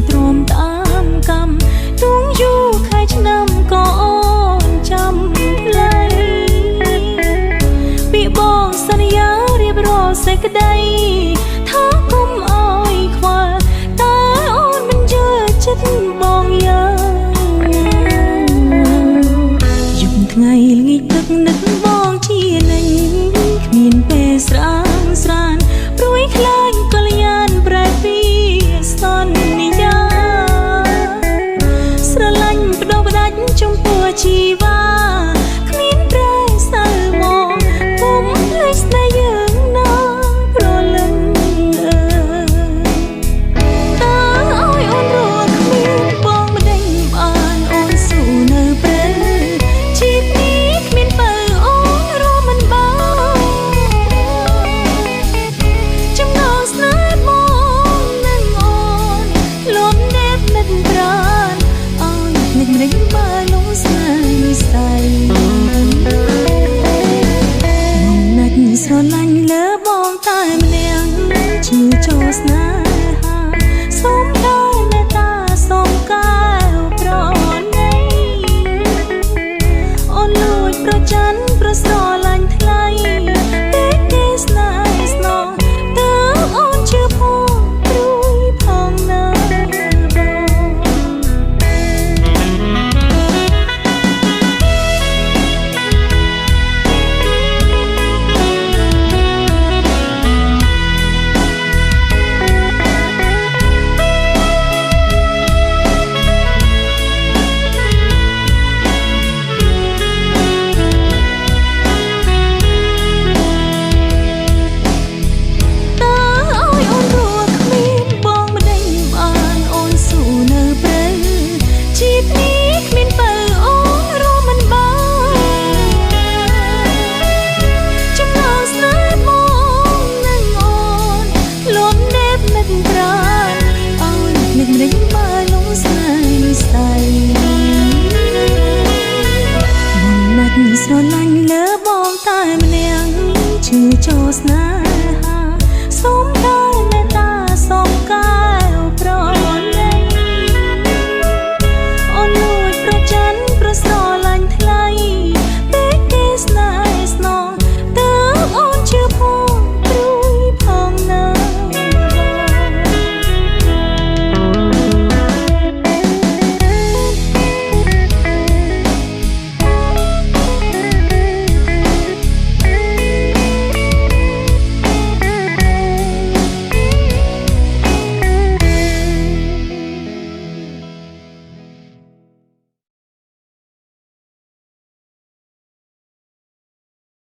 ទ្រាំតាមកម្មទួងយូរខែឆ្នាំក៏អូនចាំផ្លៃពីបងសន្យារៀបរកសេចក្តីថាគុំអើយខ្វល់តែអូនមិនជឿចិត្តបងយ៉ាងយប់ថ្ងៃល្ងាចទឹកនឹកបងជានិញគ្មានពេលស្រានស្រានព្រួយខ្លាញ់កល្យានប្រែពីសន្យាស្រឡាញ់បដោះផ្ដាច់ចំពោះជីវ៉ាគ្មានប្រែសើមកពុំភ្លេចស្នេហ៍យើងណាប្រលឹងតើឲ្យអូនរកគ្មានបងមិនដេញបានអូនស៊ូនៅពេលជីវិតនេះគ្មានបើអូនរកមិនបានចំណងស្នេហ៍មកនឹងអូនលំនេតមិនប្រានអូននឹកមិនដេញបានលងស្នេហ៍និស័យស្រឡាញ់លើបងតែម្នាក់ជឿចូលស្នេហាសូមដែរមេត្តាសូមកែវប្រណីអូនលួចប្រច័ណ្ឌប្រស្រឡាញ់ថ្លៃពេលគេស្នេហ៍ស្នងតើអូនជឿផងព្រួយផងណាស្រឡាញ់លើបងតែម្នាក់ជឿចូលស្នេ